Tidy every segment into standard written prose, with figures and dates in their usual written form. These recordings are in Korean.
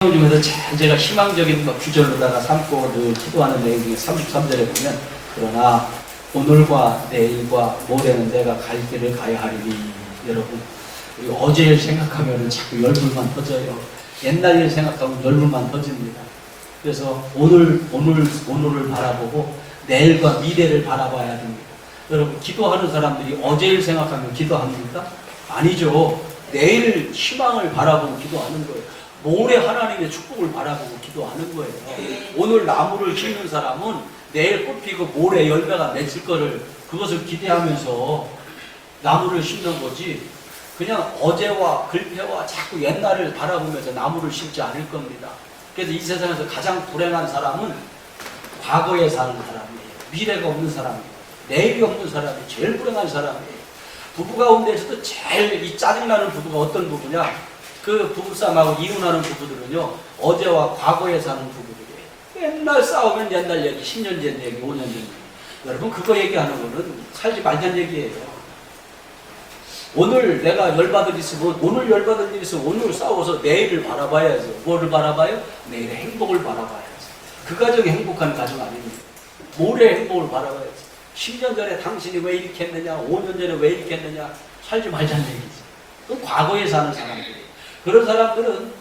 중에서 제가 희망적인 구절로다가 삼고 늘 기도하는 내용 중에 33절에 보면, 그러나 오늘과 내일과 모레는 내가 갈 길을 가야 하리니. 여러분, 우리 어제를 생각하면 자꾸 열불만 터져요. 옛날 일 생각하면 열불만 터집니다. 그래서 오늘을 바라보고 내일과 미래를 바라봐야 됩니다. 여러분, 기도하는 사람들이 어제 일 생각하면 기도합니까? 아니죠. 내일 희망을 바라보고 기도하는 거예요. 모레 하나님의 축복을 바라보고 기도하는 거예요. 오늘 나무를 심는 사람은 내일 꽃 피고 모레 열매가 맺을 거를, 그것을 기대하면서 나무를 심는 거지, 그냥 어제와 글패와 자꾸 옛날을 바라보면서 나무를 심지 않을 겁니다. 그래서 이 세상에서 가장 불행한 사람은 과거에 사는 사람이에요. 미래가 없는 사람이에요. 내일이 없는 사람이 제일 불행한 사람이에요. 부부 가운데서도 제일 이 짜증나는 부부가 어떤 부부냐? 그 부부싸움하고 이혼하는 부부들은요, 어제와 과거에 사는 부부들이에요. 맨날 싸우면 옛날 얘기, 10년 전 얘기, 5년 전 얘기. 여러분, 그거 얘기하는 거는 살지 말자는 얘기예요. 오늘 내가 열받을 일 있으면, 오늘 열받을 일 있으면 오늘 싸워서 내일을 바라봐야죠. 뭐를 바라봐요? 내일의 행복을 바라봐야죠. 그 가정이 행복한 가정 아닙니까? 모레의 행복을 바라봐야죠. 10년 전에 당신이 왜 이렇게 했느냐, 5년 전에 왜 이렇게 했느냐, 살지 말자는 얘기지. 그건 과거에 사는 사람들이에요. 그런 사람들은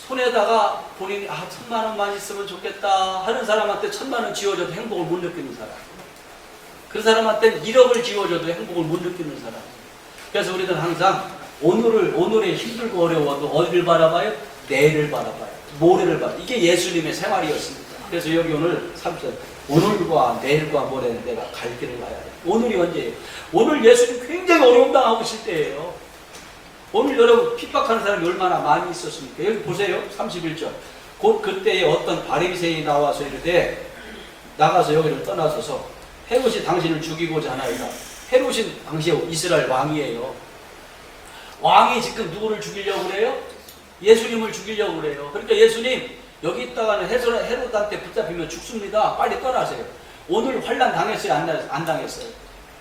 손에다가 본인이 1,000만 원만 있으면 좋겠다 하는 사람한테 1,000만 원 지어줘도 행복을 못 느끼는 사람. 그 사람한테 1억을 지어줘도 행복을 못 느끼는 사람. 그래서 우리는 항상 오늘에 힘들고 어려워도 어디를 바라봐요? 내일을 바라봐요. 모레를 바라봐요. 이게 예수님의 생활이었습니다. 그래서 여기 오늘 3절, 오늘과 내일과 모레는 내가 갈 길을 가야 돼. 오늘이 언제예요? 오늘 예수님 굉장히 어려움 당하고 있을 때예요. 오늘 여러분 핍박하는 사람이 얼마나 많이 있었습니까? 여기 보세요. 31절. 곧 그때에 어떤 바리새인이 나와서 이르되, 나가서 여기를 떠나서서 헤롯이 당신을 죽이고자 하나이다. 헤롯이 당시에 이스라엘 왕이에요. 왕이 지금 누구를 죽이려고 그래요? 예수님을 죽이려고 그래요. 그러니까 예수님, 여기 있다가는 헤롯한테 붙잡히면 죽습니다. 빨리 떠나세요. 오늘 환난 당했어요? 안 당했어요?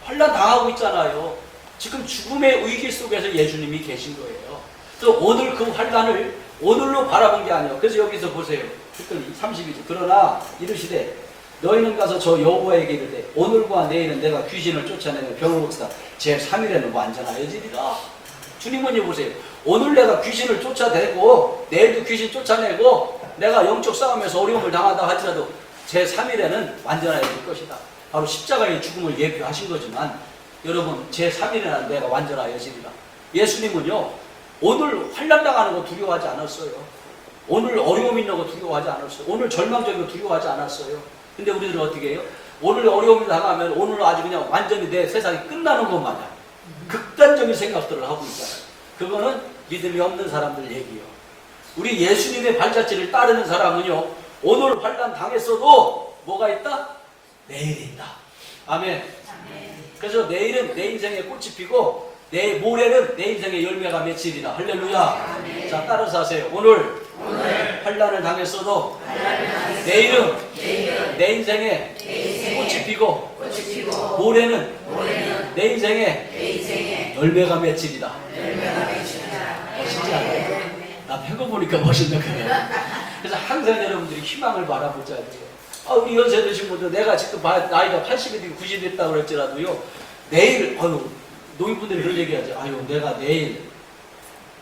환난 당하고 있잖아요. 지금 죽음의 위기 속에서 예수님이 계신 거예요. 그래서 오늘 그 환난을 오늘로 바라본 게 아니에요. 그래서 여기서 보세요. 32절. 그러나 이르시되 너희는 가서 저 여호와에게 이르되 오늘과 내일은 내가 귀신을 쫓아내는 병을 고치다. 제3일에는 완전하여지리라. 주님은요, 보세요. 오늘 내가 귀신을 쫓아내고 내일도 귀신 쫓아내고 내가 영적 싸움에서 어려움을 당한다 할지라도 제3일에는 완전하여질 것이다. 바로 십자가의 죽음을 예표하신 거지만, 여러분, 제3일에는 내가 완전하여지리라. 예수님은요, 오늘 환난 당하는 거 두려워하지 않았어요. 오늘 어려움 있는 거 두려워하지 않았어요. 오늘 절망적인 거 두려워하지 않았어요. 근데 우리들은 어떻게 해요? 오늘 어려움이 당하면 오늘 아주 그냥 완전히 내 세상이 끝나는 것 마냥 극단적인 생각들을 하고 있잖아요. 그거는 믿음이 없는 사람들 얘기예요. 우리 예수님의 발자취를 따르는 사람은요, 오늘 환난 당했어도 뭐가 있다? 내일이 있다. 아멘. 그래서 내일은 내 인생에 꽃이 피고 모레는 내 인생의 열매가 맺히리라. 할렐루야. 아멘. 자, 따라서 하세요. 오늘 환난을 당했어도 내일은 내 인생에 꽃이 피고 모레는 내 인생에 열매가 맺히리라. 멋있지 않아요? 나 펴고 보니까 멋있네. 그래서 항상 여러분들이 희망을 바라보자. 우리 연세 드신 분들, 내가 지금 나이가 80이 되고 90이 됐다고 그랬더라도요, 내일, 노인분들이 그런 얘기 하죠. 내가 내일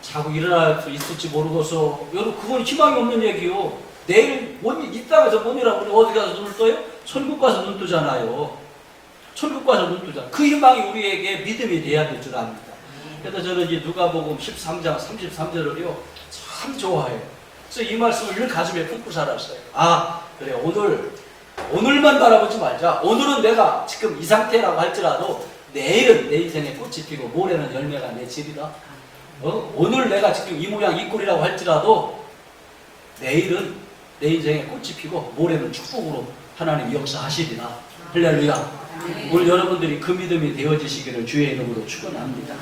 자고 일어날 수 있을지 모르고서. 여러분, 그건 희망이 없는 얘기요. 내일 이 땅에서 못 일하면 어디 가서 눈을 떠요? 천국 가서 눈 뜨잖아요. 천국 가서 눈 뜨잖아요. 그 희망이 우리에게 믿음이 돼야 될 줄 압니다. 그래서 저는 이제 누가복음 13장 33절을요, 참 좋아해요. 그래서 이 말씀을 늘 가슴에 품고 살았어요. 그래, 오늘만 바라보지 말자. 오늘은 내가 지금 이 상태라고 할지라도 내일은 내 인생에 꽃이 피고 모레는 열매가 맺히리라. 오늘 내가 지금 이 모양 이 꼴이라고 할지라도 내일은 내 인생에 꽃이 피고 모레는 축복으로 하나님 역사하시리라. 할렐루야. 오늘 여러분들이 그 믿음이 되어지시기를 주의 이름으로 축원합니다.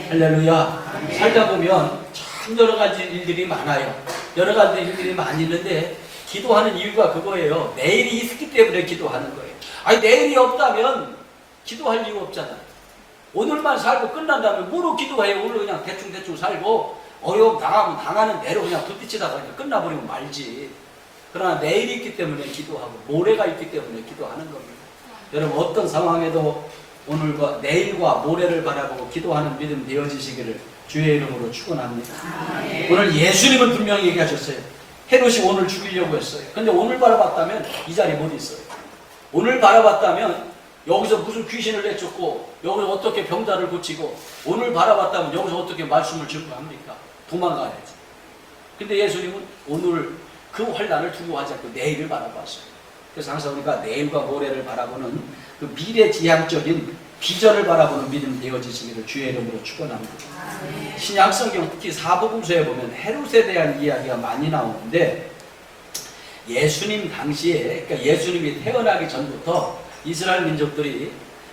할렐루야. 살다 보면 참 여러 가지 일들이 많아요. 여러 가지 일들이 많이 있는데 기도하는 이유가 그거예요. 내일이 있기 때문에 기도하는 거예요. 내일이 없다면 기도할 이유 없잖아요. 오늘만 살고 끝난다면 뭐로 기도해요? 오늘 그냥 대충 살고 어려움 당하면 당하는 대로 그냥 부딪히다가 그냥 끝나버리면 말지. 그러나 내일이 있기 때문에 기도하고 모레가 있기 때문에 기도하는 겁니다. 여러분 어떤 상황에도 오늘과 내일과 모레를 바라보고 기도하는 믿음 되어지시기를 주의 이름으로 축원합니다. 오늘 예수님은 분명히 얘기하셨어요. 헤롯이 오늘 죽이려고 했어요. 근데 오늘 바라봤다면 이 자리에 못 있어요. 오늘 바라봤다면 여기서 무슨 귀신을 내쫓고 여기서 어떻게 병자를 고치고 오늘 바라봤다면 여기서 어떻게 말씀을 증거합니까? 도망가야지. 근데 예수님은 오늘 그 환난을 두려워하지 않고 내일을 바라봤어요. 그래서 항상 우리가 내일과 모레를 바라보는 그 미래지향적인 비전을 바라보는 믿음 되어지시기를 주의 이름으로 축원합니다. 신약 성경 특히 사복음서에 보면 헤롯에 대한 이야기가 많이 나오는데 예수님 당시에 그러니까 예수님이 태어나기 전부터 이스라엘 민족들이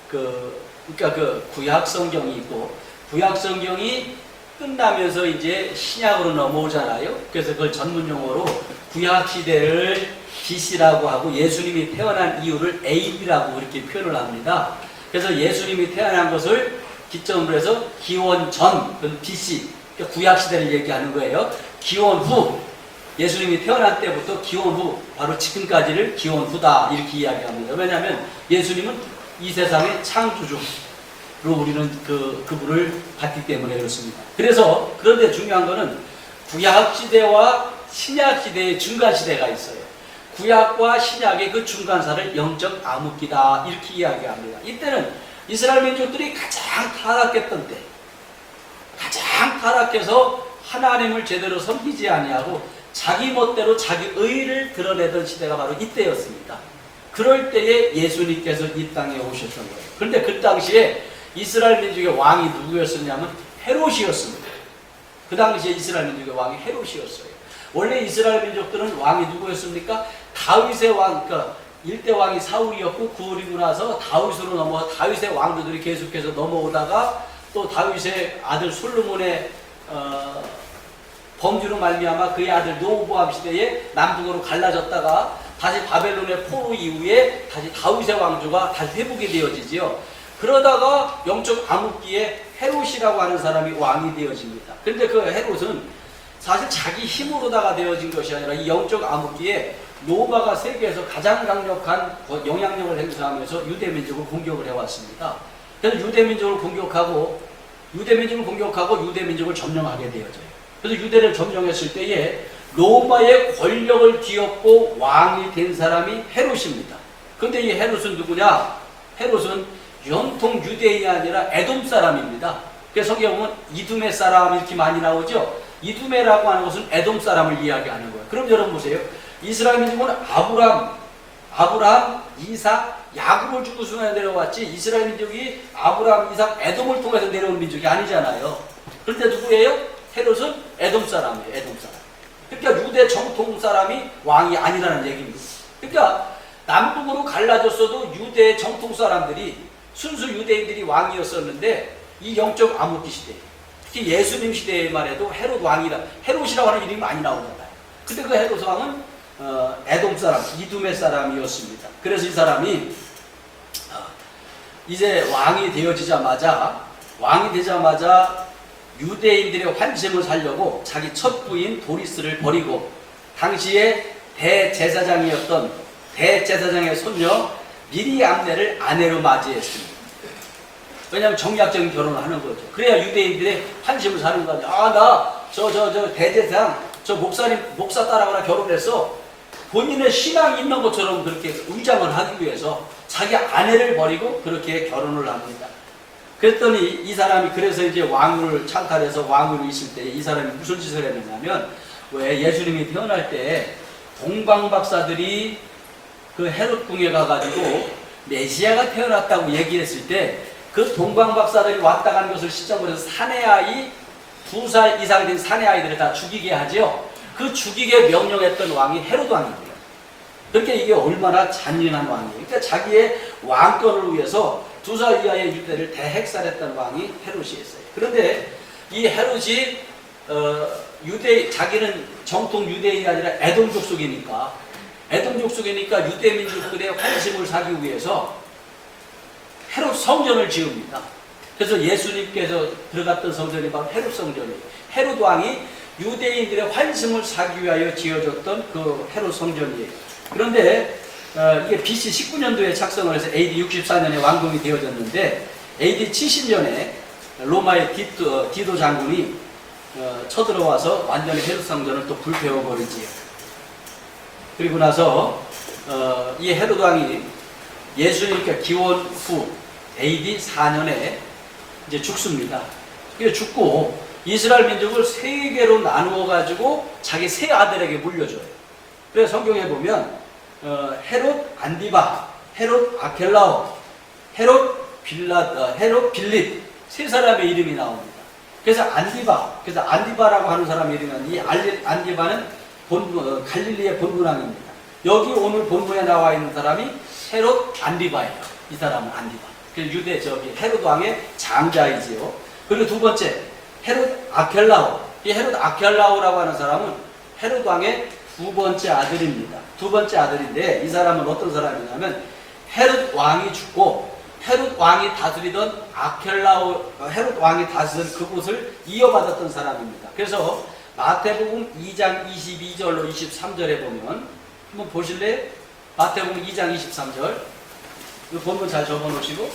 그러니까 그 구약 성경이 있고 구약 성경이 끝나면서 이제 신약으로 넘어오잖아요. 그래서 그걸 전문 용어로 구약 시대를 BC라고 하고 예수님이 태어난 이유를 AD라고 이렇게 표현을 합니다. 그래서 예수님이 태어난 것을 기점으로 해서 기원 전, BC, 그러니까 구약 시대를 얘기하는 거예요. 기원 후, 예수님이 태어날 때부터 기원 후, 바로 지금까지를 기원 후다 이렇게 이야기합니다. 왜냐하면 예수님은 이 세상의 창조주로 우리는 그분을 봤기 때문에 그렇습니다. 그래서 그런데 중요한 거는 구약 시대와 신약 시대의 중간 시대가 있어요. 구약과 신약의 그 중간사를 영적 암흑기다 이렇게 이야기합니다. 이때는 이스라엘 민족들이 가장 타락했던 때, 가장 타락해서 하나님을 제대로 섬기지 아니하고 자기 멋대로 자기 의를 드러내던 시대가 바로 이때였습니다. 그럴 때에 예수님께서 이 땅에 오셨던 거예요. 그런데 그 당시에 이스라엘 민족의 왕이 누구였었냐면 헤롯이었습니다. 그 당시에 이스라엘 민족의 왕이 헤롯이었어요. 원래 이스라엘 민족들은 왕이 누구였습니까? 다윗의 왕, 그러니까 일대 왕이 사울이었고 그리고 나서 다윗으로 넘어와 다윗의 왕들이 계속해서 넘어오다가 또 다윗의 아들 솔로몬의 범죄로 말미암아 그의 아들 르호보암 시대에 남북으로 갈라졌다가 다시 바벨론의 포로 이후에 다시 다윗의 왕조가 다시 회복이 되어지지요. 그러다가 영적 암흑기에 헤롯이라고 하는 사람이 왕이 되어집니다. 그런데 그 헤롯은 사실 자기 힘으로다가 되어진 것이 아니라 이 영적 암흑기에 로마가 세계에서 가장 강력한 영향력을 행사하면서 유대민족을 공격을 해왔습니다. 그래서 유대민족을 공격하고 유대민족을 점령하게 되어져요. 그래서 유대를 점령했을 때에 로마의 권력을 뒤엎고 왕이 된 사람이 헤롯입니다. 그런데 이 헤롯은 누구냐? 헤롯은 연통 유대인이 아니라 에돔 사람입니다. 그래서 성경에 보면 이두메 사람 이렇게 많이 나오죠. 이두메라고 하는 것은 에돔 사람을 이야기하는 거예요. 그럼 여러분 보세요. 이스라엘 민족은 아브라함, 이삭, 야곱을 주고 순간에 내려왔지 이스라엘 민족이 아브라함, 이삭, 에돔을 통해서 내려온 민족이 아니잖아요. 그런데 누구예요? 헤롯은 에돔 사람이에요. 에돔 사람. 그러니까 유대 정통 사람이 왕이 아니라는 얘기입니다. 그러니까 남북으로 갈라졌어도 유대 정통 사람들이 순수 유대인들이 왕이었었는데 이 영적 암흑기 시대 특히 예수님 시대에만 해도 헤롯 왕이라 헤롯이라고 하는 이름이 많이 나오잖아요. 근데 그 헤롯 왕은 에돔 사람, 이두메 사람이었습니다. 그래서 이 사람이 이제 왕이 되자마자 유대인들의 환심을 살려고 자기 첫 부인 도리스를 버리고 당시에 대제사장의 손녀 미리암네를 아내로 맞이했습니다. 왜냐하면 정략적인 결혼을 하는 거죠. 그래야 유대인들의 환심을 사는 거죠. 저 대제사장, 저 목사 딸하고나 결혼해서 본인의 신앙이 있는 것처럼 그렇게 의장을 하기 위해서 자기 아내를 버리고 그렇게 결혼을 합니다. 그랬더니 이 사람이 그래서 이제 왕을 창탈해서 왕으로 있을 때 이 사람이 무슨 짓을 했느냐면 왜 예수님이 태어날 때 동방박사들이 그 헤롯 궁에 가가지고 메시아가 태어났다고 얘기했을 때 그 동방박사들이 왔다 간 것을 시점으로 해서 사내아이 2살 이상 된 사내아이들을 다 죽이게 하죠. 그 죽이게 명령했던 왕이 헤롯 왕입니다. 그러니까 이게 얼마나 잔인한 왕이에요. 그러니까 자기의 왕권을 위해서 2살 이하의 유대를 대핵살했던 왕이 헤롯이었어요. 그런데 이 헤롯이 자기는 정통 유대인이 아니라 에돔 족속이니까 유대 민족들의 환심을 사기 위해서 헤롯 성전을 지읍니다. 그래서 예수님께서 들어갔던 성전이 바로 헤롯 성전이에요. 헤롯 왕이 유대인들의 환심을 사기 위하여 지어졌던 그 헤롯 성전이에요. 그런데 이게 BC 19년도에 작성을 해서 AD 64년에 완공이 되어졌는데 AD 70년에 로마의 디도 장군이 쳐들어와서 완전히 헤롯 성전을 또 불태워버리지요. 그리고 나서 이 헤롯 왕이 예수님께 기원 후 AD 4년에 이제 죽습니다. 그래서 죽고 이스라엘 민족을 세 개로 나누어 가지고 자기 세 아들에게 물려줘요. 그래서 성경에 보면 헤롯 안디바, 헤롯 아켈라오, 헤롯 빌립 세 사람의 이름이 나옵니다. 그래서 안디바라고 하는 사람 이름은 이 안디바는 갈릴리의 본분왕입니다. 여기 오늘 본문에 나와 있는 사람이 헤롯 안디바예요. 이 사람은 안디바. 유대 헤롯 왕의 장자이지요. 그리고 두 번째 헤롯 아켈라오. 이 헤롯 아켈라오라고 하는 사람은 헤롯 왕의 두 번째 아들입니다. 두 번째 아들인데 이 사람은 어떤 사람이냐면 헤롯 왕이 죽고 헤롯 왕이 다스리던 헤롯 왕이 다스리던 그곳을 이어받았던 사람입니다. 그래서 마태복음 2장 22절로 23절에 보면 한번 보실래요? 마태복음 2장 23절. 이 본문 잘 적어 놓으시고.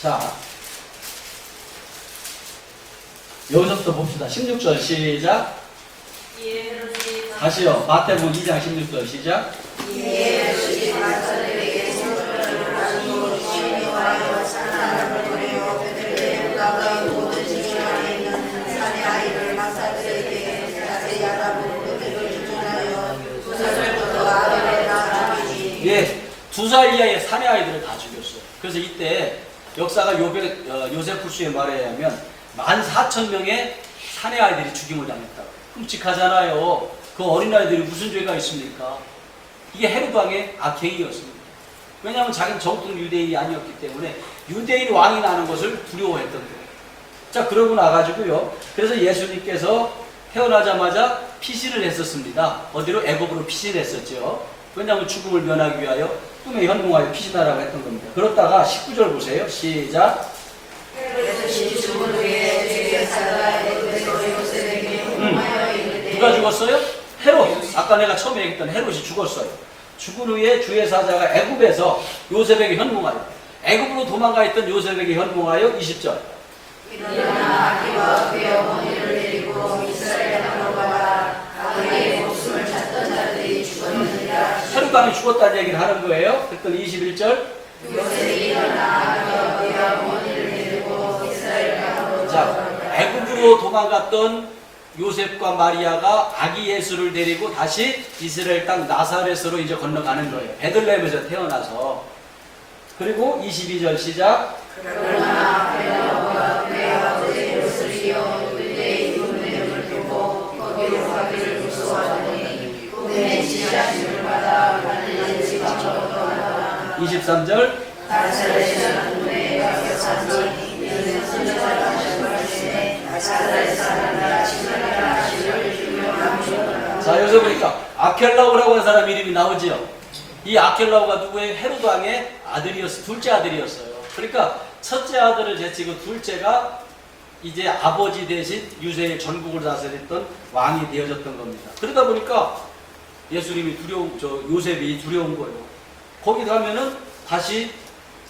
자, 여기서부터 봅시다. 16절 시작. 다시요. 마태복음 2장 16절 시작. 예, 2살 이하의 사내 아이들을 다 죽였어요. 그래서 이때 역사가 요세푸스의 말에 의하면 14,000명의 사내 아이들이 죽임을 당했다고. 끔찍하잖아요. 그 어린아이들이 무슨 죄가 있습니까? 이게 헤롯 왕의 악행이었습니다. 왜냐하면 자기는 정통 유대인이 아니었기 때문에 유대인 왕이 나는 것을 두려워했던 거예요. 자, 그러고 나가지고요. 그래서 예수님께서 태어나자마자 피신을 했었습니다. 어디로? 애굽으로 피신했었죠. 왜냐하면 죽음을 면하기 위하여 꿈에 현몽하여 피신하라고 했던 겁니다. 그렇다가 19절 보세요. 시작. 누가 죽었어요? 헤롯. 아까 내가 처음에 얘기했던 헤롯이 죽었어요. 죽은 후에 주의 사자가 애굽에서 요셉에게 현몽하여, 애굽으로 도망가 있던 요셉에게 현몽하여 20절. 일어나 아기와 그의 어머니를 데리고 이스라엘 땅으로 가라. 그의 목숨을 찾던 자들이 죽었느니라. 헤롯 왕이 죽었다는 얘기를 하는 거예요. 그랬더니 21절. 요셉이 일어나 아기와 그의 어머니를 데리고 이스라엘 땅으로 가라. 자, 애굽으로 도망갔던 요셉과 마리아가 아기 예수를 데리고 다시 이스라엘 땅 나사렛으로 이제 건너가는 거예요. 베들레헴에서 태어나서. 그리고 22절 시작. 그러나 베드로가 그의 아버지 요셉이여 유대의 군대를 두고 거기로 가기를 무서워하더니 꿈에 지시하심을 받아 갈릴리 지방으로 떠나가. 23절. 나사렛이라는 동네에 가서 사니 이는 선지자가 하신 말씀에 나사렛 사람이라 지나가라 하시를 주며 감추었다. 자, 여기서 보니까 아켈라오라고 하는 사람 이름이 나오지요. 이 아켈라오가 누구의? 헤롯 왕의 아들이었어요. 둘째 아들이었어요. 그러니까 첫째 아들을 제치고 둘째가 이제 아버지 대신 유대의 전국을 다스렸던 왕이 되어졌던 겁니다. 그러다 보니까 예수님이 요셉이 두려운 거예요. 거기 가면은 다시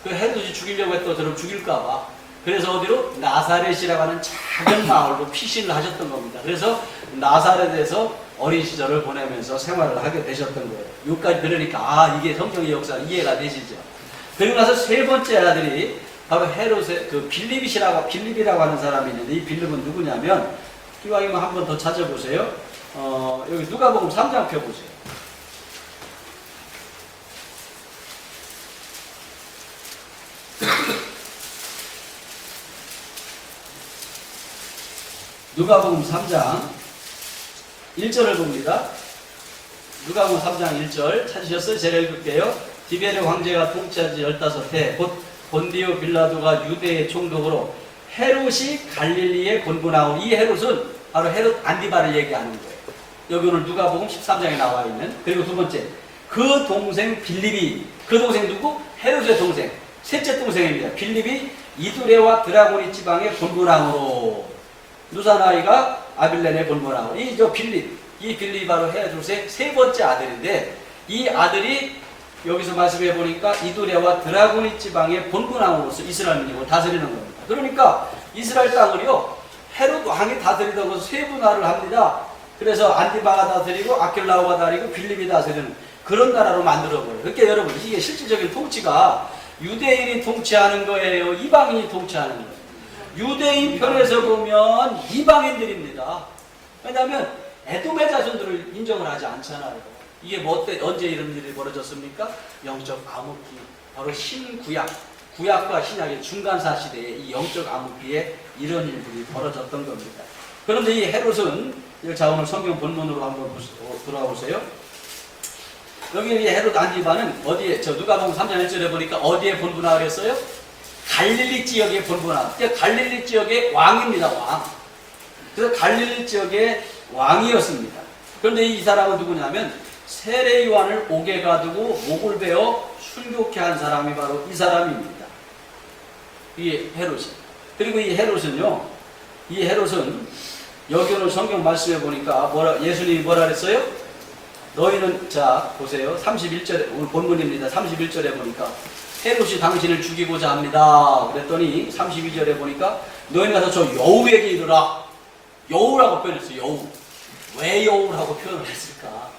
그 헤롯이 죽이려고 했던 사람 죽일까봐. 그래서 어디로? 나사렛이라고 하는 작은 마을로 피신을 하셨던 겁니다. 그래서 나사렛에서 어린 시절을 보내면서 생활을 하게 되셨던 거예요. 여기까지 들으니까 이게 성경의 역사가 이해가 되시죠. 그리고 나서 세 번째 아들이 바로 헤롯의 빌립이라고 하는 사람이 있는데, 이 빌립은 누구냐면, 기왕이면 한 번 더 찾아보세요. 여기 누가복음 3장 펴보세요. 누가복음 3장 1절을 봅니다. 누가복음 3장 1절 찾으셨어요? 제가 읽을게요. 디베르 황제가 통치한 지 15해 곧 본디오 빌라도가 유대의 총독으로 헤롯이 갈릴리에 곤분하오. 이 헤롯은 바로 헤롯 안디바를 얘기하는 거예요. 여기 오늘 누가복음 13장에 나와 있는. 그리고 두 번째, 그 동생 빌립이, 그 동생 누구? 헤롯의 동생, 셋째 동생입니다. 빌립이 이두레와 드라고니 지방의 본부왕으로, 누사나이가 아빌렌의 본부왕으로. 이 빌립이 바로 헤롯의 세 번째 아들인데, 이 아들이 여기서 말씀해 보니까 이두레와 드라고니 지방의 본부왕으로서 이스라엘 민족을 다스리는 겁니다. 그러니까 이스라엘 땅을요, 헤롯 왕이 다스리던 것을 세분화를 합니다. 그래서 안디바가 다스리고 아킬라오가 다스리고 빌립이 다스리는 그런 나라로 만들어버려요. 그러니까 여러분, 이게 실질적인 통치가 유대인이 통치하는 거예요, 이방인이 통치하는 거예요? 유대인 편에서 보면 이방인들입니다. 왜냐하면 에돔의 자손들을 인정을 하지 않잖아요. 이게 언제 이런 일이 벌어졌습니까? 영적 암흑기, 바로 구약과 신약의 중간사 시대에 이 영적 암흑기에 이런 일들이 벌어졌던 겁니다. 그런데 이 헤롯은, 자 오늘 성경 본문으로 한번 돌아오세요. 여기 이 헤롯 안디바는 어디에, 누가복음 3장 1절에 보니까 어디에 본분화 그랬어요? 갈릴리 지역의 본분화. 갈릴리 지역의 왕입니다, 왕. 그래서 갈릴리 지역의 왕이었습니다. 그런데 이 사람은 누구냐면 세례 요한을 옥에 가두고 목을 베어 순교케 한 사람이 바로 이 사람입니다. 이 헤롯이. 그리고 이 헤롯은 여기 오늘 성경 말씀해 보니까 예수님이 뭐라 그랬어요? 너희는, 자 보세요, 31절에 오늘 본문입니다. 31절에 보니까 헤롯이 당신을 죽이고자 합니다. 그랬더니 32절에 보니까 너희는 가서 저 여우에게 이르라. 여우라고 표현했어요. 여우. 왜 여우라고 표현을 했을까?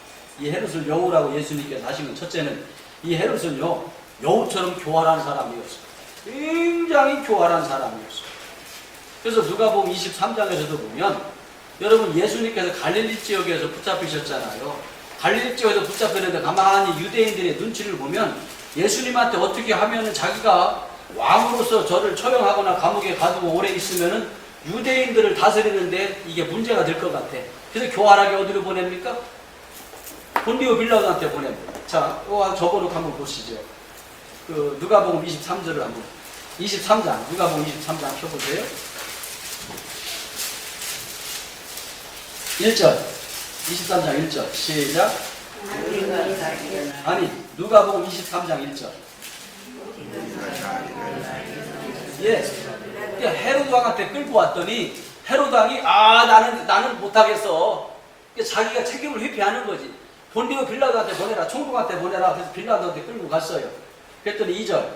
이 헤롯을 여우라고 예수님께서 하시면, 첫째는 이 헤롯은요, 여우처럼 교활한 사람이었어요. 굉장히 교활한 사람이었어요. 그래서 누가복음 23장에서도 보면, 여러분, 예수님께서 갈릴리 지역에서 붙잡히셨잖아요. 갈릴리 지역에서 붙잡혔는데 가만히 유대인들의 눈치를 보면 예수님한테 어떻게 하면은 자기가 왕으로서 저를 처형하거나 감옥에 가두고 오래 있으면은 유대인들을 다스리는데 이게 문제가 될 것 같아. 그래서 교활하게 어디로 보냅니까? 본디오 빌라도한테 보냅니다. 자, 저거로 한번 보시죠. 누가복음 23절을 한번, 23장, 누가복음 23장 펴보세요. 1절, 23장 1절, 시작. 아니, 누가복음 23장 1절. 예, 헤롯 왕한테 끌고 왔더니 헤롯 왕이 나는 못하겠어. 자기가 책임을 회피하는 거지. 본디오 빌라도한테 보내라, 총독한테 보내라. 그래서 빌라도한테 끌고 갔어요. 그랬더니 2절.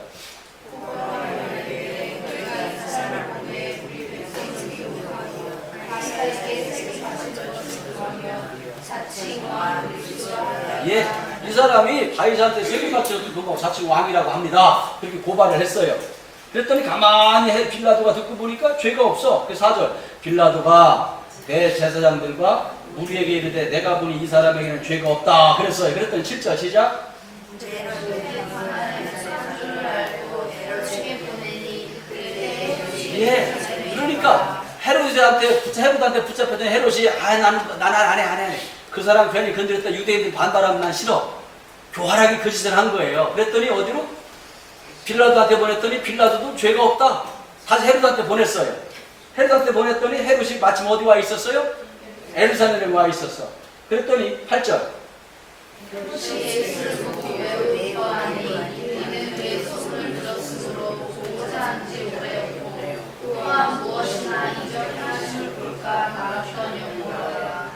예, 이 사람이 바이사한테 세금 맞춰서 자칭 왕이라고 합니다. 그렇게 고발을 했어요. 그랬더니 가만히 빌라도가 듣고 보니까 죄가 없어. 그래서 4절. 빌라도가 대제사장들과 우리에게 이르되 내가 보니 이 사람에게는 죄가 없다 그랬어요. 그랬더니 7절 시작. 예, 그러니까 헤롯한테 붙잡혔던 헤롯이 나는 안 해. 그 사람 괜히 건드렸다 유대인들이 반발하면 난 싫어. 교활하게 그 짓을 한 거예요. 그랬더니 어디로? 빌라도한테 보냈더니 빌라도도 죄가 없다. 다시 헤롯한테 보냈어요. 헤롯한테 보냈더니 헤롯이 마침 어디 와 있었어요? 예루살렘에 와 있었어. 그랬더니 8절.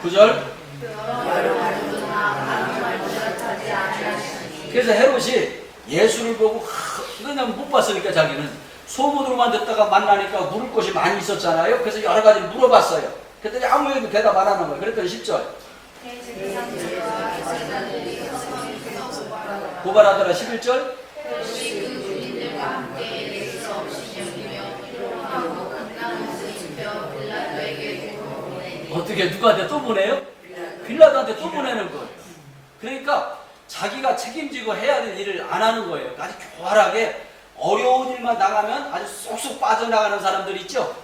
구절. 그래서 헤롯이 예수를 보고 그냥 못 봤으니까 자기는 소문으로만 듣다가 만나니까 물을 곳이 많이 있었잖아요. 그래서 여러 가지 물어봤어요. 그랬더니 아무 얘기도 대답 안 하는 거예요. 그랬더니 10절. 고발하더라 11절. 어떻게 누구한테 또 보내요? 빌라도한테 또 보내는 거예요. 그러니까 자기가 책임지고 해야 될 일을 안 하는 거예요. 아주 교활하게 어려운 일만 당하면 아주 쏙쏙 빠져나가는 사람들이 있죠.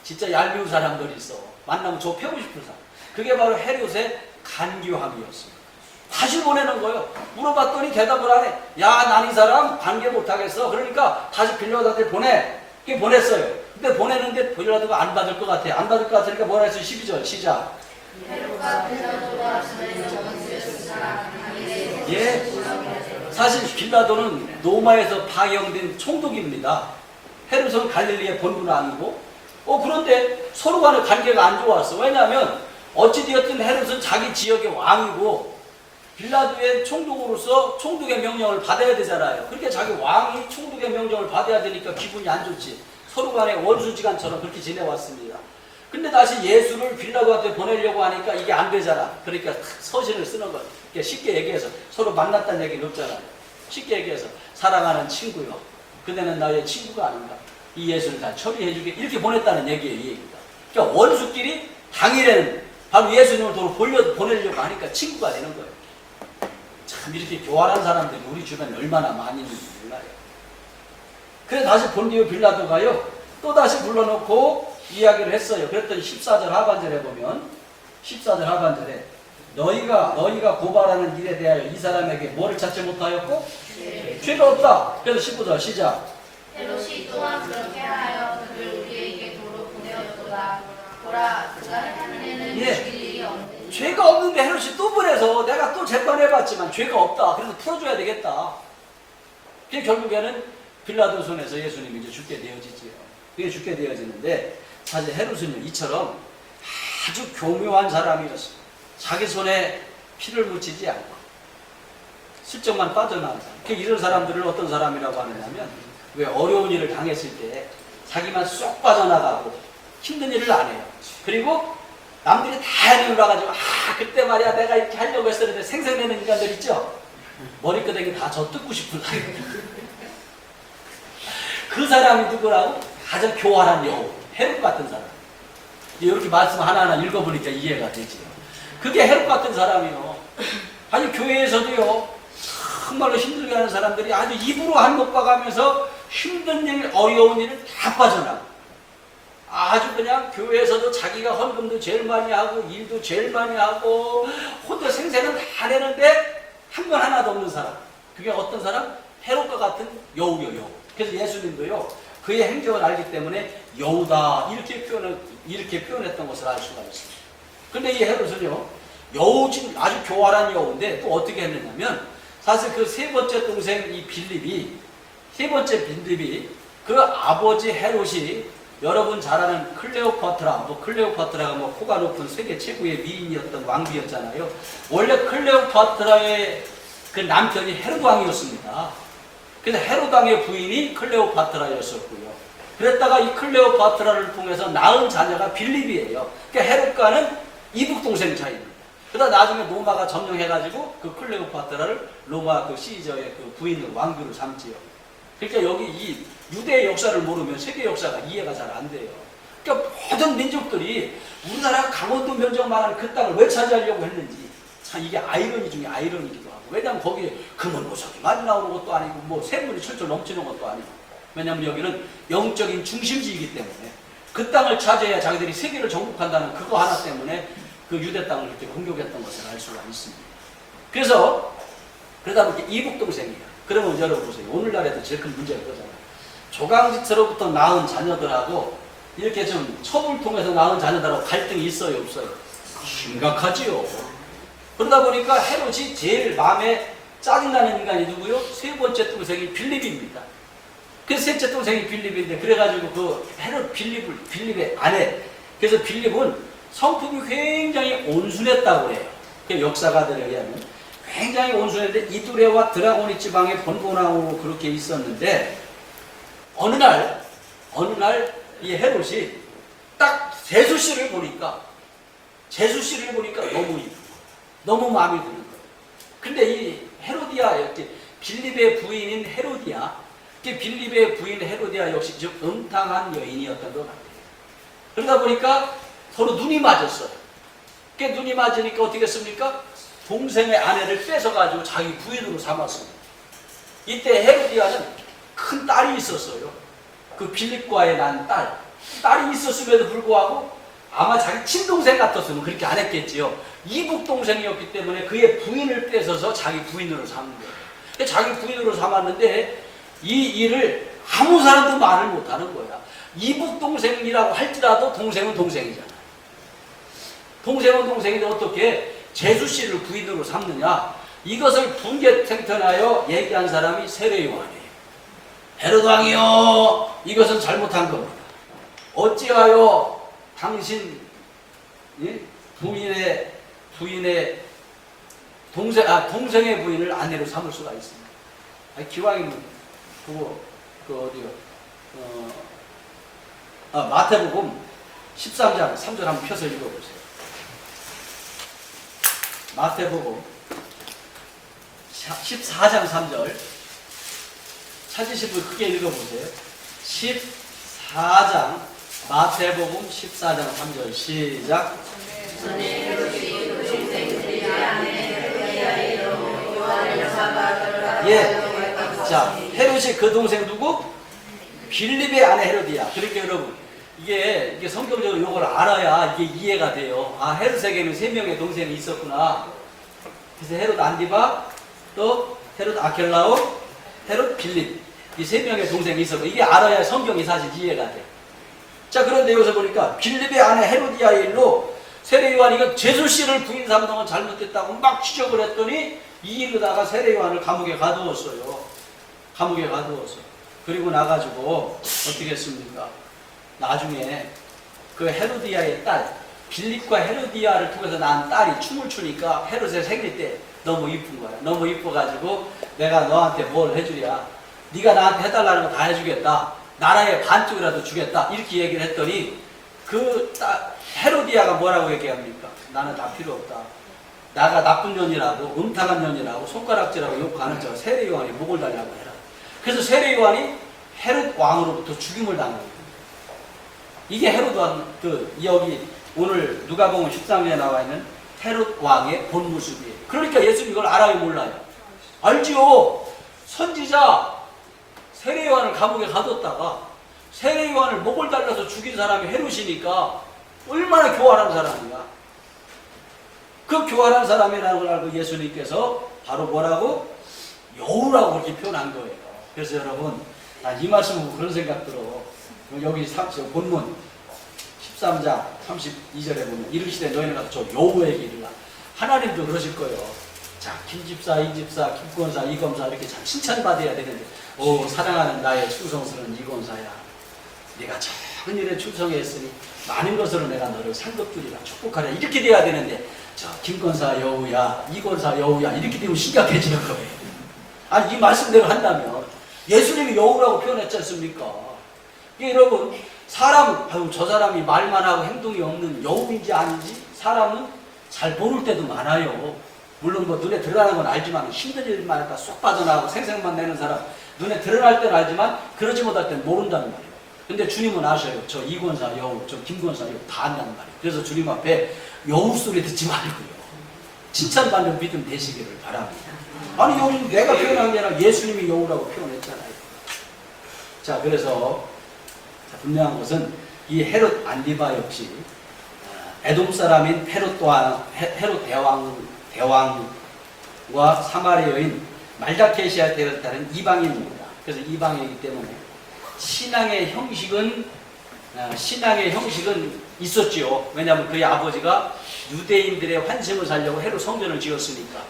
진짜 얄미운 사람들이 있어. 만나면 저 패고 싶은 사람. 그게 바로 헤롯의 간교함이었어요. 다시 보내는 거예요. 물어봤더니 대답을 안 해. 야, 난 이 사람 관계 못하겠어. 그러니까 다시 빌라도한테 보내. 그게 보냈어요. 근데 보내는데 빌라도가 안 받을 것 같아. 안 받을 것 같으니까 뭐라 했어요? 12절 시작. 예. 사실 빌라도는 로마에서 파견된 총독입니다. 헤롯은 갈릴리의 본부는 아니고. 그런데 서로 간의 관계가 안 좋았어. 왜냐하면 어찌되었든 헤롯은 자기 지역의 왕이고 빌라도의 총독으로서 총독의 명령을 받아야 되잖아요. 그러니까 자기 왕이 총독의 명령을 받아야 되니까 기분이 안 좋지. 서로 간에 원수지간처럼 그렇게 지내왔습니다. 근데 다시 예수를 빌라도한테 보내려고 하니까 이게 안 되잖아. 그러니까 서신을 쓰는 거예요. 그러니까 쉽게 얘기해서 서로 만났다는 얘기는 없잖아요. 쉽게 얘기해서 사랑하는 친구요. 그대는 나의 친구가 아닌가. 이 예수를 다 처리해주게 이렇게 보냈다는 얘기예요. 이 얘기가. 그러니까 원수끼리 당일에는 바로 예수님을 도로 보내려고 하니까 친구가 되는 거예요. 참 이렇게 교활한 사람들이 우리 주변에 얼마나 많이 있는지 몰라요. 그래서 다시 본디오 빌라도가요. 또 다시 불러놓고 이야기를 했어요. 그랬더니 14절 하반절에 보면 14절 하반절에 너희가 고발하는 일에 대하여 이 사람에게 뭐를 찾지 못하였고? 죄가 없다. 그래서 15절 시작. 헤롯이 또한 그렇게 하여 그를 우리에게 도로 보내었도다. 보라, 그가 행하는 애는 죽일 일이 없는. 죄가 없는데 헤롯이 또 보내서 내가 또 재판해봤지만 죄가 없다. 그래서 풀어줘야 되겠다. 그게 결국에는 빌라도 손에서 예수님이 이제 죽게 되어지지요. 그게 죽게 되어지는데 사실 헤롯은요 이처럼 아주 교묘한 사람이었어요. 자기 손에 피를 묻히지 않고 슬쩍만 빠져나온 사람. 이런 사람들을 어떤 사람이라고 하느냐면 왜 어려운 일을 당했을 때 자기만 쏙 빠져나가고 힘든 일을 안 해요. 그리고 남들이 다 해내고 가지고 그때 말이야 내가 이렇게 하려고 했었는데 생색내는 인간들 있죠? 머리끄댕이 다 저 뜯고 싶은 사람. 그 사람이 누구라고? 가장 교활한 여우, 헤롯 같은 사람. 이렇게 말씀 하나하나 읽어보니까 이해가 되지요. 그게 헤롯 같은 사람이요. 아니 교회에서도요 정말로 힘들게 하는 사람들이 아주 입으로 한몫 봐가면서 힘든 일, 어려운 일을 다 빠져나가. 아주 그냥 교회에서도 자기가 헌금도 제일 많이 하고 일도 제일 많이 하고 혼자 생생은 다 내는데 한 번 하나도 없는 사람. 그게 어떤 사람? 헤롯과 같은 여우요, 여우. 그래서 예수님도요 그의 행적을 알기 때문에 여우다 이렇게 표현했던 것을 알 수가 있습니다. 근데 이 헤롯은요 여우 지금 아주 교활한 여우인데 또 어떻게 했느냐면 사실 그 세 번째 동생 이 빌립이 그 아버지 헤롯이 여러분 잘 아는 클레오파트라가 코가 높은 세계 최고의 미인이었던 왕비였잖아요. 원래 클레오파트라의 그 남편이 헤롯 왕이었습니다. 그래서 헤롯 왕의 부인이 클레오파트라였었고요. 그랬다가 이 클레오파트라를 통해서 낳은 자녀가 빌립이에요. 그러니까 헤롯과는 이북동생 차이입니다. 그러다 나중에 로마가 점령해가지고 그 클레오파트라를 로마 그 시저의 그 부인으로 왕비로 삼지요. 그러니까 여기 이 유대의 역사를 모르면 세계 역사가 이해가 잘 안 돼요. 그러니까 모든 민족들이 우리나라 강원도 면적만한 그 땅을 왜 차지하려고 했는지 참 이게 아이러니 중에 아이러니기도 하고. 왜냐하면 거기에 금은 보석이 많이 나오는 것도 아니고 뭐 샘물이 철철 넘치는 것도 아니고. 왜냐하면 여기는 영적인 중심지이기 때문에 그 땅을 차지해야 자기들이 세계를 정복한다는 그거 하나 때문에 그 유대 땅을 그렇게 공격했던 것을 알 수가 있습니다. 그래서 그러다 보니까 이북동생이에요. 그러면 여러분 보세요. 오늘날에도 제일 큰 문제가 그거잖아요. 조강지처로부터 낳은 자녀들하고 이렇게 좀 첩을 통해서 낳은 자녀들하고 갈등이 있어요, 없어요? 심각하지요. 그러다 보니까 헤롯이 제일 마음에 짜증나는 인간이 누구요? 세 번째 동생이 빌립입니다. 그 셋째 동생이 빌립인데 그래가지고 그 헤롯 빌립의 아내. 그래서 빌립은 성품이 굉장히 온순했다고 해요. 그 역사가들에 의하면. 굉장히 온순했는데 이두레와 드라고니 지방의 본고나우로 그렇게 있었는데 어느 날 이 헤롯이 딱 제수씨를 보니까 너무 이쁘고 너무 마음에 드는 거예요. 근데 이 헤로디아 빌립의 부인인 헤로디아 빌립의 부인 헤로디아 역시 좀 음탕한 여인이었던 것 같아요. 그러다 보니까 서로 눈이 맞았어요. 그 눈이 맞으니까 어떻게 했습니까? 동생의 아내를 뺏어가지고 자기 부인으로 삼았습니다. 이때 헤로디아는 큰 딸이 있었어요. 그 빌립과의 난 딸이 있었음에도 불구하고 아마 자기 친동생 같았으면 그렇게 안 했겠지요. 이북동생이었기 때문에 그의 부인을 뺏어서 자기 부인으로 삼는 거예요. 자기 부인으로 삼았는데 이 일을 아무 사람도 말을 못하는 거야. 이북동생이라고 할지라도 동생은 동생이잖아. 동생은 동생인데 어떻게 제수씨를 부인으로 삼느냐? 이것을 분개탱천하여 얘기한 사람이 세례요한이에요. 헤롯 왕이여, 이것은 잘못한 겁니다. 어찌하여 당신 부인의 동생의 부인을 아내로 삼을 수가 있습니까? 기왕이면 그거 어디요? 마태복음 13장 3절 한번 펴서 읽어보세요. 마태복음 14장 3절 찾으신 분 크게 읽어보세요. 14장 마태복음 14장 3절 시작. 예. 자, 헤롯이 그 동생 누구? 빌립의 아내 헤로디야. 그러니까 여러분, 이게 성경적으로 이걸 알아야 이게 이해가 돼요. 아, 헤롯에게는 3명의 동생이 있었구나. 그래서 헤롯 안디바, 또 헤롯 아켈라오, 헤롯 빌립. 이 3명의 동생이 있었고, 이게 알아야 성경이 사실 이해가 돼. 자, 그런데 여기서 보니까 빌립의 아내 헤로디아의 일로 세례요한이 이거 제수씨를 부인 삼는 건 잘못됐다고 막 지적을 했더니 이 일로다가 세례요한을 감옥에 가두었어요. 감옥에 가두었어. 그리고 나가지고 어떻게 했습니까? 나중에 그 헤로디아의 딸 빌립과 헤로디아를 통해서 낳은 딸이 춤을 추니까 헤롯의 생일 때 너무 이쁜 거야. 너무 이뻐가지고 내가 너한테 뭘 해주랴. 네가 나한테 해달라는 거 다 해주겠다. 나라의 반쪽이라도 주겠다. 이렇게 얘기를 했더니 그 헤로디아가 뭐라고 얘기합니까? 나는 다 필요 없다. 나가 나쁜 년이라고 음탕한 년이라고 손가락질하고 욕하는 저 세례요한이 목을 달라고 해라. 그래서 세례요한이 헤롯 왕으로부터 죽임을 당한 거예요. 이게 헤롯 왕, 여기 오늘 누가복음 13장에 나와 있는 헤롯 왕의 본 모습이에요. 그러니까 예수님 이걸 알아요, 몰라요? 알지요. 선지자 세례요한을 감옥에 가뒀다가 세례요한을 목을 달라서 죽인 사람이 헤롯이니까 얼마나 교활한 사람이야. 그 교활한 사람이라는 걸 알고 예수님께서 바로 뭐라고? 여우라고 그렇게 표현한 거예요. 그래서 여러분, 이 말씀 보고 그런 생각 들어. 여기 본문 13장 32절에 보면 이르시되 너희는 가서 저 여우에게 이르라. 하나님도 그러실 거예요. 자, 김집사, 이집사, 김권사, 이검사 이렇게 참 칭찬받아야 되는데 사랑하는 나의 충성스러운 이검사야. 네가 작은 일에 충성했으니 많은 것으로 내가 너를 상급 주리라 축복하라. 이렇게 돼야 되는데 저 김권사 여우야, 이권사 여우야 이렇게 되면 심각해지는 거예요. 아니 이 말씀대로 한다면 예수님이 여우라고 표현했지 않습니까? 이게 여러분 사람, 저 사람이 말만 하고 행동이 없는 여우인지 아닌지 사람은 잘 모를 때도 많아요. 물론 뭐 눈에 드러나는 건 알지만 힘든 일만 할까 쏙 빠져나가고 생색만 내는 사람 눈에 드러날 때는 알지만 그러지 못할 때는 모른다는 말이에요. 근데 주님은 아셔요. 저 이권사 여우, 저 김권사 여우 다 안다는 말이에요. 그래서 주님 앞에 여우 소리 듣지 말고요. 칭찬받는 믿음 되시기를 바랍니다. 아니 여기 내가 표현한 게 아니라 예수님이 여우라고 표현했잖아요. 자, 그래서 분명한 것은 이 헤롯 안디바 역시 에돔 사람인 헤롯 대왕과 사마리아 여인 말다케시아 대에 따른 이방인입니다. 그래서 이방인이기 때문에 신앙의 형식은 있었지요. 왜냐하면 그의 아버지가 유대인들의 환심을 살려고 헤롯 성전을 지었으니까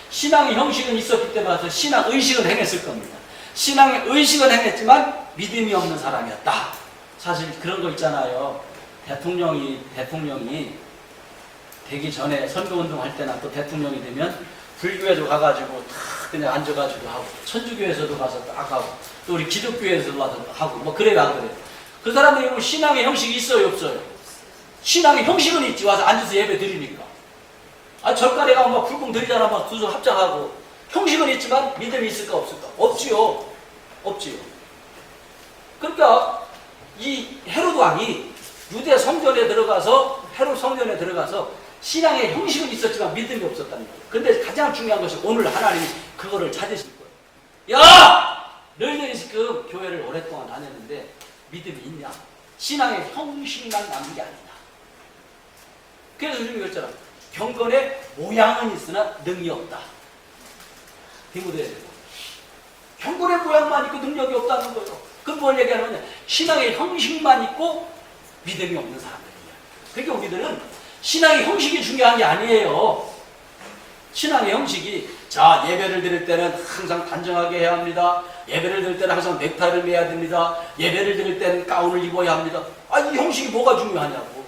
신앙의 형식은 있었기 때문에 신앙 의식은 행했을 겁니다. 신앙의 의식은 행했지만 믿음이 없는 사람이었다. 사실 그런 거 있잖아요. 대통령이 되기 전에 선거운동 할 때나 또 대통령이 되면 불교에도 가가지고 다 그냥 앉아가지고 하고 천주교에서도 가서 딱 하고 또 우리 기독교에서도 와서 하고 뭐 그래요 안 그래요? 그 사람들이 신앙의 형식이 있어요 없어요? 신앙의 형식은 있지. 와서 앉아서 예배 드리니까 절간에 가면 막 불공 드리잖아. 막 두 손 합장하고 형식은 있지만 믿음이 있을까 없을까? 없지요. 그러니까 이 헤롯 왕이 유대 성전에 들어가서 헤롯 성전에 들어가서 신앙의 형식은 있었지만 믿음이 없었다는 거예요. 근데 가장 중요한 것이 오늘 하나님이 그거를 찾으실 거예요. 야! 너희들이 지금 교회를 오랫동안 다녔는데 믿음이 있냐? 신앙의 형식만 남은 게 아니다. 그래서 주님이 그랬잖아. 경건의 모양은 있으나 능력이 없다. 디모데에서 경건의 모양만 있고 능력이 없다는 거예요. 그럼 뭘 얘기하는 거냐? 신앙의 형식만 있고 믿음이 없는 사람들이야. 그러니까 우리들은 신앙의 형식이 중요한 게 아니에요. 신앙의 형식이 자 예배를 드릴 때는 항상 단정하게 해야 합니다. 예배를 드릴 때는 항상 넥타이를 매야 됩니다. 예배를 드릴 때는 가운을 입어야 합니다. 아, 이 형식이 뭐가 중요하냐고.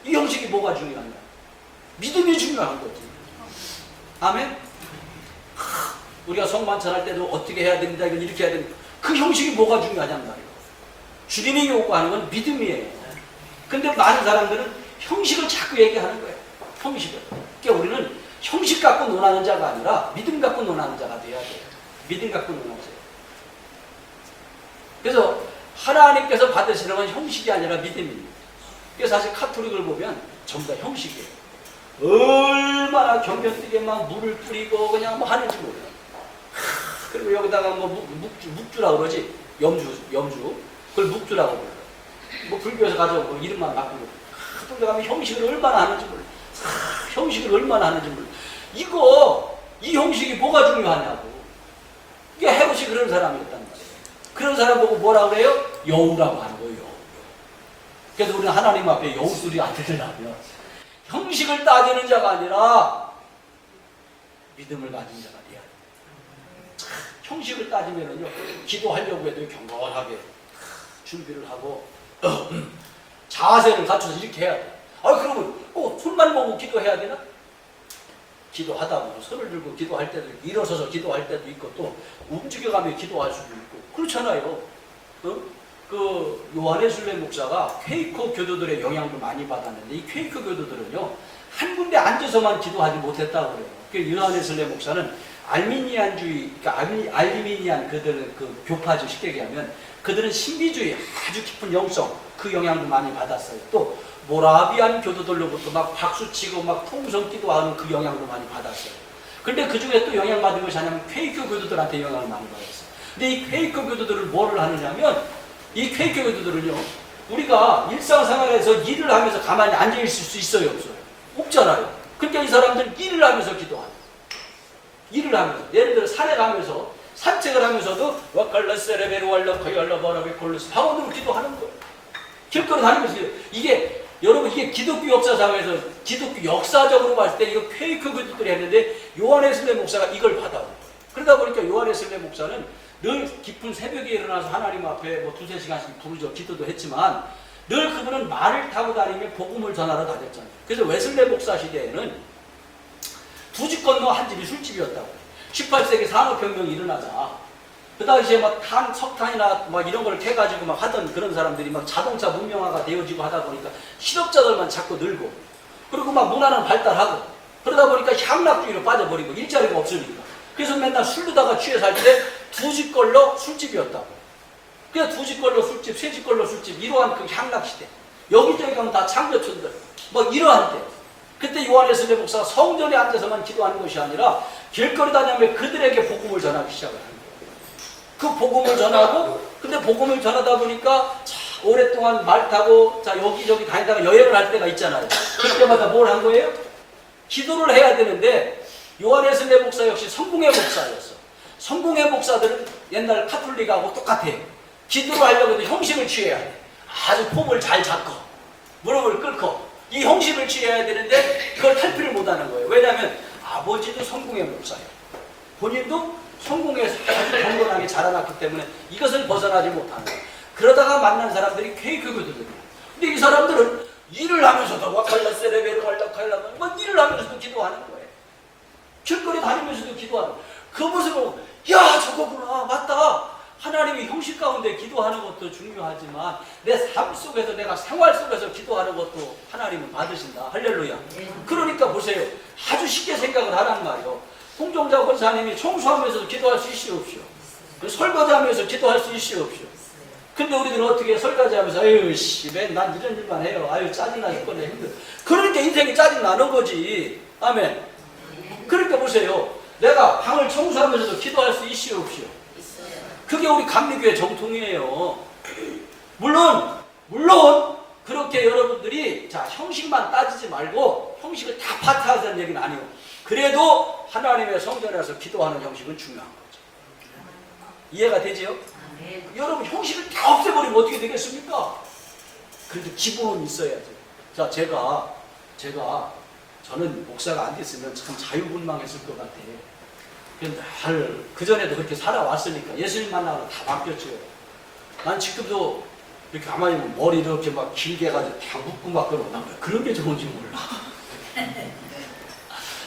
이 형식이 뭐가 중요하냐. 믿음이 중요한 거지. 아멘. 우리가 성만찬할 때도 어떻게 해야 됩니다. 이건 이렇게 해야 됩니다. 그 형식이 뭐가 중요하냔 말이에요. 주님이 요구하는 건 믿음이에요. 근데 많은 사람들은 형식을 자꾸 얘기하는 거예요. 형식을. 그러니까 우리는 형식 갖고 논하는 자가 아니라 믿음 갖고 논하는 자가 돼야 돼요. 믿음 갖고 논하세요. 그래서 하나님께서 받으시는 건 형식이 아니라 믿음입니다. 그래서 사실 카톨릭을 보면 전부 다 형식이에요. 얼마나 경전되게 막 물을 뿌리고 그냥 뭐 하는지 몰라요. 그리고 여기다가 뭐 묵주라고 그러지. 염주. 그걸 묵주라고 그래요. 뭐 불교에서 가져온 거 이름만 바꾸고. 카톨릭 가면 형식을 얼마나 하는지 몰라요. 형식을 얼마나 하는지 몰라요. 이 형식이 뭐가 중요하냐고. 이게 헤롯이 그런 사람이었단 말이에요. 그런 사람 보고 뭐라고 그래요? 여우라고 하는 거예요. 여우. 그래서 우리는 하나님 앞에 여우 소리 안 들으려면 형식을 따지는 자가 아니라 믿음을 가진 자가 돼야 돼요. 형식을 따지면은요, 기도하려고 해도 경건하게 준비를 하고 자세를 갖춰서 이렇게 해야 돼. 아, 그러면 손만 보고 기도해야 되나? 기도하다 보면 손을 들고 기도할 때도 있고, 일어서서 기도할 때도 있고, 또 움직여가며 기도할 수도 있고 그렇잖아요. 그 요한웨슬리 목사가 퀘이커 교도들의 영향을 많이 받았는데, 이 퀘이커 교도들은요 한 군데 앉아서만 기도하지 못했다고 그래요. 그 요한웨슬리 목사는 알미니안주의, 그러니까 알미니안 그들은 그 교파죠. 쉽게 얘기하면 그들은 신비주의 아주 깊은 영성, 그 영향도 많이 받았어요. 또 모라비안 교도들로부터 막 박수치고 막 통성 기도하는 그 영향도 많이 받았어요. 근데 그 중에 또 영향받은 것이 아니면 퀘이커 교도들한테 영향을 많이 받았어요. 근데 이 퀘이커 교도들은 뭐를 하느냐면, 이 퀘이커 교도들은요, 우리가 일상생활에서 일을 하면서 가만히 앉아있을 수 있어요, 없어요? 없잖아요. 그러니까 이 사람들은 일을 하면서 기도하는. 일을 하면서, 예를 들어 산에 가면서 산책을 하면서도 와칼라세레베르왈라카이알라바라베콜루스 방언으로 기도하는 거예요. 길거리 다니면서. 이게 여러분, 이게 기독교 역사상에서 기독교 역사적으로 봤을 때 이거 퀘이커 교도들이 했는데 요한웨슬리 목사가 이걸 받아요. 그러다 보니까 요한웨슬리 목사는 늘 깊은 새벽에 일어나서 하나님 앞에 뭐 2-3시간씩 부르죠. 기도도 했지만 늘 그분은 말을 타고 다니며 복음을 전하러 다녔잖아요. 그래서 웨슬리 목사 시대에는 두 집 건너 한 집이 술집이었다고. 18세기 산업혁명이 일어나자 그 당시에 막 석탄이나 막 이런 걸 캐가지고 막 하던 그런 사람들이 막 자동차 문명화가 되어지고 하다 보니까 실업자들만 자꾸 늘고, 그리고 막 문화는 발달하고, 그러다 보니까 향락주의로 빠져버리고 일자리가 없으니까. 그래서 맨날 술르다가 취해서 할 때 두 집 걸로 술집이었다고. 그래서 두 집 걸로 술집, 세 집 걸로 술집, 이러한 그 향락시대. 여기저기 가면 다 창조촌들. 뭐 이러한 때. 그때 요한웨슬리 목사가 성전에 앉아서만 기도하는 것이 아니라 길거리 다니며 그들에게 복음을 전하기 시작을 합니다. 그 복음을 전하고, 근데 복음을 전하다 보니까 자, 오랫동안 말 타고 자 여기저기 다니다가 여행을 할 때가 있잖아요. 그때마다 뭘 한 거예요? 기도를 해야 되는데 요한웨슬리 목사 역시 성공의 목사였어. 성공의 목사들은 옛날 카톨릭하고 똑같아요. 기도를 하려고 해도 형식을 취해야 돼. 아주 폼을 잘 잡고 무릎을 꿇고 이 형식을 취해야 되는데 그걸 탈피를 못하는 거예요. 왜냐하면 아버지도 성공의 목사예요. 본인도 성공해서 아주 경건하게 자라났기 때문에 이것을 벗어나지 못하는 거예요. 그러다가 만난 사람들이 퀘이커 교도들이에요. 근데 이 사람들은 일을 하면서도 와칼라세레베르 왈라카일라만 뭐 일을 하면서도 기도하는 거예요. 길거리 다니면서도 기도하는 거예요. 그 모습을 야 저거구나, 맞다. 하나님이 형식 가운데 기도하는 것도 중요하지만 내 삶 속에서, 내가 생활 속에서 기도하는 것도 하나님은 받으신다. 할렐루야. 그러니까 보세요. 아주 쉽게 생각을 하란 말이요. 홍종자 권사님이 청소하면서도 기도할 수 있시오 없시오? 설거지하면서 기도할 수 있시오 없시오? 근데 우리들은 어떻게 설거지하면서 아유 씨, 난 이런 일만 해요. 아유 짜증나 죽겠네, 힘들어. 그러니까 인생이 짜증나는 거지. 아멘. 그러니까 보세요. 내가 방을 청소하면서도 기도할 수 있시오 없시오? 그게 우리 감리교회 정통이에요. 물론 그렇게 여러분들이 자 형식만 따지지 말고 형식을 다 파탄하자는 얘기는 아니에요. 그래도 하나님의 성전에서 기도하는 형식은 중요한 거죠. 이해가 되지요? 여러분 형식을 다 없애버리면 어떻게 되겠습니까? 그래도 기본은 있어야죠. 자 제가 저는 목사가 안 됐으면 참 자유분방했을 것 같아요. 그 전에도 그렇게 살아왔으니까 예수님 만나고 다 바뀌었죠. 난 지금도 이렇게 가만히 보면 머리 이렇게 막 길게 해가지고 다 묶고 막 그러고 그런 게 좋은지 몰라.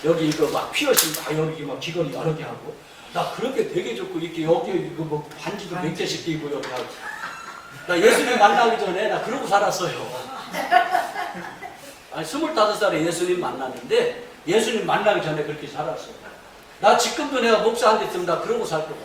여기 이거 막 피어싱 다 여기 막 귀걸이 여러 개 하고 나 그런 게 되게 좋고 이렇게 여기 이거 뭐 반지도 몇 개씩 끼고 여기 하고 나 예수님 만나기 전에 나 그러고 살았어요. 아니 25살에 예수님 만났는데 예수님 만나기 전에 그렇게 살았어요. 나 지금도 내가 목사 안 됐으면 나 그러고 살 거야.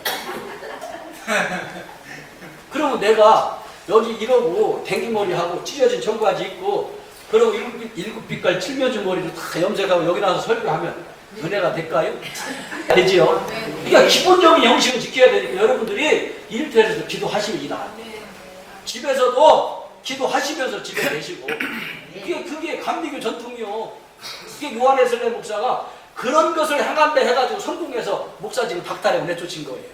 그러면 내가 여기 이러고 댕기머리 하고 찢어진 청바지 입고 그러고 일곱 빛깔 칠면조 머리를 다 염색하고 여기 나와서 설교하면 은혜가 될까요? 되지요? 그러니까 기본적인 형식을 지켜야 되니까 여러분들이 일터에서 기도하시면 이다. 집에서도 기도하시면서 집에 계시고 그게 감리교 전통이요. 그게 요한에슬레 목사가 그런 것을 향한다 해가지고 성공해서 목사 지금 박탈하고 내쫓은 거예요.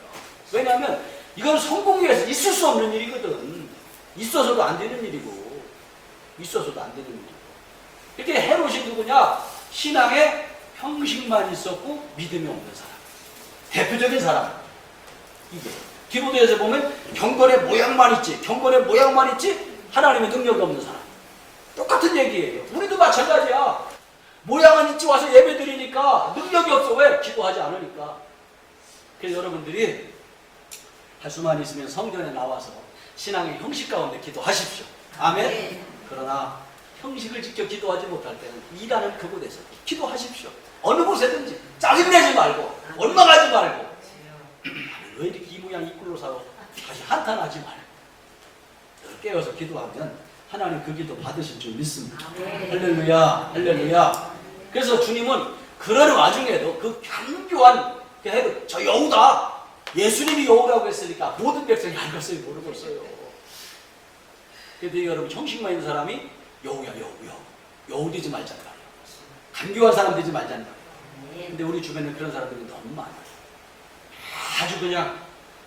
왜냐하면 이건 성공이 위해서 있을 수 없는 일이거든. 있어서도 안 되는 일이고 있어서도 안 되는 일이고 이렇게 헤롯이 누구냐? 신앙에 형식만 있었고 믿음이 없는 사람. 대표적인 사람. 이게 디모데에서 보면 경건의 모양만 있지 경건의 모양만 있지 하나님의 능력이 없는 사람. 똑같은 얘기예요. 우리도 마찬가지야. 모양은 있지 와서 예배 드리니까 능력이 없어. 왜? 기도하지 않으니까. 그래서 여러분들이 할 수만 있으면 성전에 나와서 신앙의 형식 가운데 기도하십시오. 아멘? 네. 그러나 형식을 지켜 기도하지 못할 때는 일하는 그곳에서 기도하십시오. 어느 곳에든지 짜증내지 말고 원망하지 말고 왜 이렇게 이 모양 이 꼴로 살아 다시 한탄하지 말고 깨어서 기도하면 하나님 그 기도 받으실 줄 믿습니다. 할렐루야 할렐루야. 그래서 주님은 그런 와중에도 그 간교한 저 여우다 예수님이 여우라고 했으니까 모든 백성이 알겠어요 모르고 있어요. 근데 여러분 형식만 있는 사람이 여우야 여우 되지 말자는 말이야. 간교한 사람 되지 말자는 말이야. 근데 우리 주변에 그런 사람들이 너무 많아요. 아주 그냥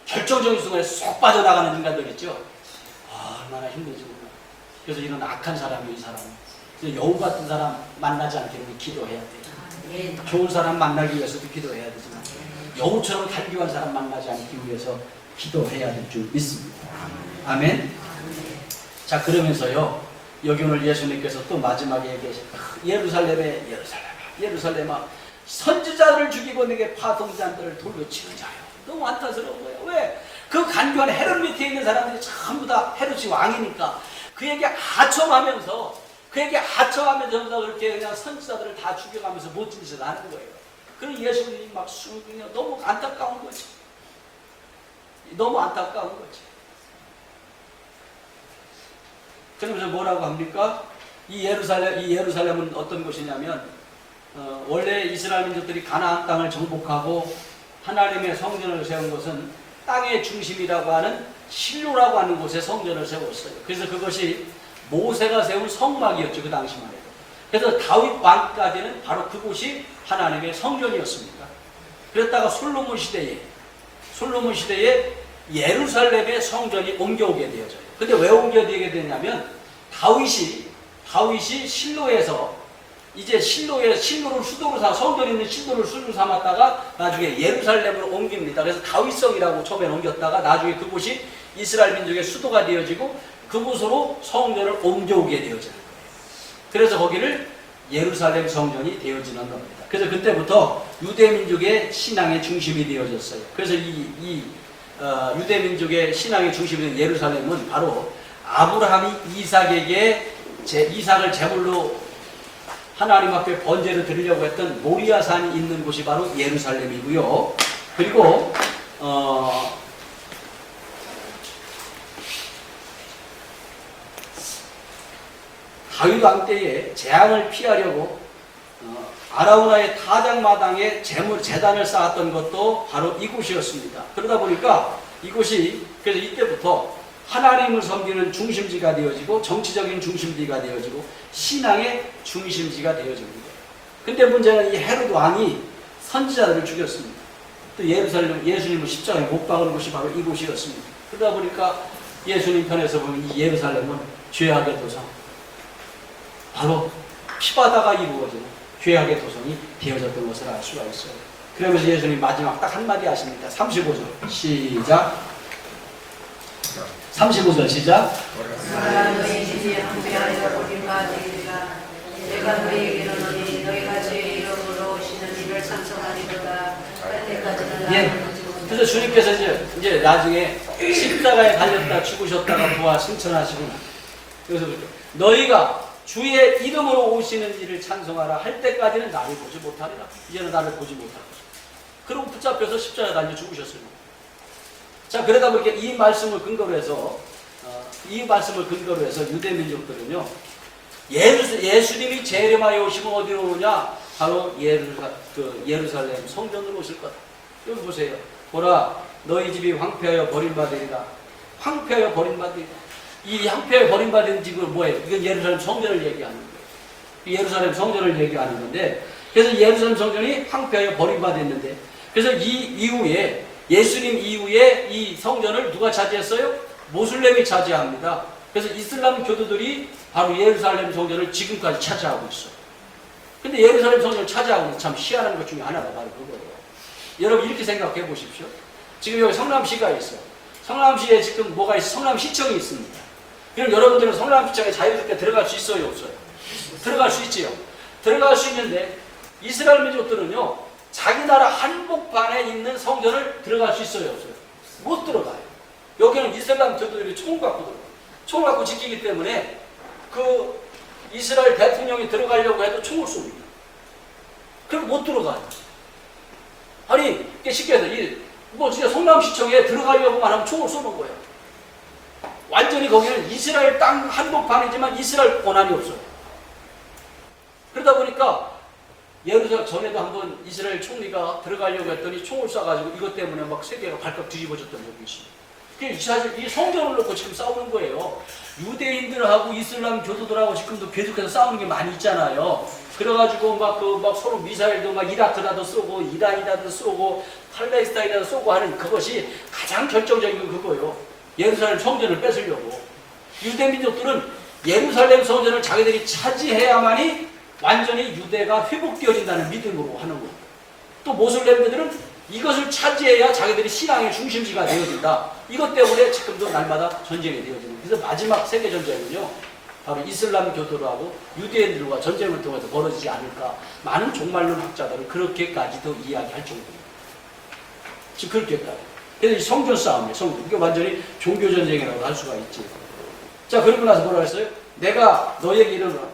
결정적인 순간에 쏙 빠져나가는 인간들 있죠. 얼마나 힘들지 몰라. 그래서 이런 악한 사람이 이 사람은 여우 같은 사람 만나지 않게 우리 기도해야 돼요. 좋은 사람 만나기 위해서도 기도해야 되지만 여우처럼 간교한 사람 만나지 않기 위해서 기도해야 될 줄 믿습니다. 아멘. 자 그러면서요 여기 오늘 예수님께서 또 마지막에 얘기하신 예루살렘아 선지자들을 죽이고 내게 파송자들을 돌로 치는 자요. 너무 안타스러운 거예요. 왜? 그 간교한 헤롯 밑에 있는 사람들이 전부 다 헤롯이 왕이니까 그에게 하청하면서 그렇게 그냥 선지자들을 다 죽여가면서 멋진 짓을 하는 거예요. 그럼 예수님이 막 숨기냐 너무 안타까운 거지. 너무 안타까운 거지. 그러면서 뭐라고 합니까? 이 예루살렘은 어떤 곳이냐면 원래 이스라엘 민족들이 가나안 땅을 정복하고 하나님의 성전을 세운 것은 땅의 중심이라고 하는 실로라고 하는 곳에 성전을 세웠어요. 그래서 그것이 모세가 세운 성막이었죠. 그 당시만 해도. 그래서 다윗 왕까지는 바로 그곳이 하나님의 성전이었습니다. 그랬다가 솔로몬 시대에 예루살렘의 성전이 옮겨오게 되어져요. 근데 왜 옮겨오게 되냐면 다윗이 실로에서 이제 실로를 수도로 성전이 있는 실로를 수도로 삼았다가 나중에 예루살렘으로 옮깁니다. 그래서 다윗성이라고 처음에 옮겼다가 나중에 그곳이 이스라엘 민족의 수도가 되어지고 그곳으로 성전을 옮겨오게 되어지는 거예요. 그래서 거기를 예루살렘 성전이 되어지는 겁니다. 그래서 그때부터 유대민족의 신앙의 중심이 되어졌어요. 그래서 유대민족의 신앙의 중심이 된 예루살렘은 바로 아브라함이 이삭을 제물로 하나님 앞에 번제를 드리려고 했던 모리아산이 있는 곳이 바로 예루살렘이고요. 그리고 다윗 왕 때에 재앙을 피하려고 아라우나의 타작마당에 재단을 쌓았던 것도 바로 이곳이었습니다. 그러다 보니까 이곳이 그래서 이때부터 하나님을 섬기는 중심지가 되어지고 정치적인 중심지가 되어지고 신앙의 중심지가 되어집니다. 근데 문제는 이 헤롯 왕이 선지자들을 죽였습니다. 또 예수님을 십자가에 못 박은 곳이 바로 이곳이었습니다. 그러다 보니까 예수님 편에서 보면 이 예루살렘은 죄악의 도성, 바로 피바다가 이루어지는 죄악의 도성이 되어졌던 것을 알 수가 있어요. 그러면서 예수님 마지막 딱 한마디 하십니다. 35절 시작. 35절 시작. 너희 집이 항배하여 버림받으리라. 내가 너희에게 이르노니 너희가 제 이름으로 오시는 이를 찬송하리로다. 할 때까지는 예. 나를 보지 못하리라. 그래서 주님께서 이제 나중에 십자가에 달렸다 죽으셨다가 부활 승천하시고 그래서 너희가 주의 이름으로 오시는 이를 찬송하라 할 때까지는 나를 보지 못하리라. 이제는 나를 보지 못하리라. 그리고 붙잡혀서 십자가에 달려 죽으셨습니다. 자, 그러다 보니까 이 말씀을 근거로 해서 유대 민족들은요, 예수님이 재림하여 오시면 어디로 오냐? 바로 예루살렘 성전으로 오실 거다. 여기 보세요. 보라, 너희 집이 황폐하여 버림받으리라. 황폐하여 버림받으리라. 이 황폐하여 버림받은 집은 뭐예요? 이건 예루살렘 성전을 얘기하는 거예요. 예루살렘 성전을 얘기하는 건데, 그래서 예루살렘 성전이 황폐하여 버림받았는데, 그래서 이 이후에 예수님 이후에 이 성전을 누가 차지했어요? 모슬렘이 차지합니다. 그래서 이슬람 교도들이 바로 예루살렘 성전을 지금까지 차지하고 있어요. 근데 예루살렘 성전을 차지하고 있는 참 희한한 것 중에 하나가 바로 그거예요. 여러분 이렇게 생각해 보십시오. 지금 여기 성남시가 있어요. 성남시에 지금 뭐가 있어요? 성남시청이 있습니다. 그럼 여러분들은 성남시청에 자유롭게 들어갈 수 있어요? 없어요? 들어갈 수 있지요. 들어갈 수 있는데 이스라엘 민족들은요, 자기 나라 한복판에 있는 성전을 들어갈 수 있어요? 없어요? 못 들어가요. 여기는 이슬람 교도들이 총을 갖고 들어가요. 총을 갖고 지키기 때문에 그 이스라엘 대통령이 들어가려고 해도 총을 쏩니다. 그럼 못 들어가요. 아니, 쉽게 해서 뭐 진짜 성남시청에 들어가려고만 하면 총을 쏘는 거예요. 완전히 거기는 이스라엘 땅 한복판이지만 이스라엘 권한이 없어요. 그러다 보니까 예루살렘 전에도 한번 이스라엘 총리가 들어가려고 했더니 총을 쏴가지고 이것 때문에 막 세계가 발칵 뒤집어졌던 적이 있습니다. 사실 이 성전을 놓고 지금 싸우는 거예요. 유대인들하고 이슬람 교도들하고 지금도 계속해서 싸우는 게 많이 있잖아요. 그래가지고 막 서로 미사일도 막 이라크라도 쏘고 이란이라도 쏘고 팔레스타인이라도 쏘고 하는 그것이 가장 결정적인 건 그거예요. 예루살렘 성전을 뺏으려고. 유대 민족들은 예루살렘 성전을 자기들이 차지해야만이 완전히 유대가 회복되어진다는 믿음으로 하는 거예요. 또 모슬렘들은 이것을 차지해야 자기들이 신앙의 중심지가 되어진다. 이것 때문에 지금도 날마다 전쟁이 되어지는. 그래서 마지막 세계전쟁은요, 바로 이슬람 교도하고 유대인들과 전쟁을 통해서 벌어지지 않을까. 많은 종말론 학자들은 그렇게까지도 이야기할 정도입니다. 지금 그렇게까지. 그래서 이 성전 싸움이에요. 성전. 이게 완전히 종교전쟁이라고 할 수가 있지. 자, 그러고 나서 뭐라 했어요? 내가 너에게 이르노라.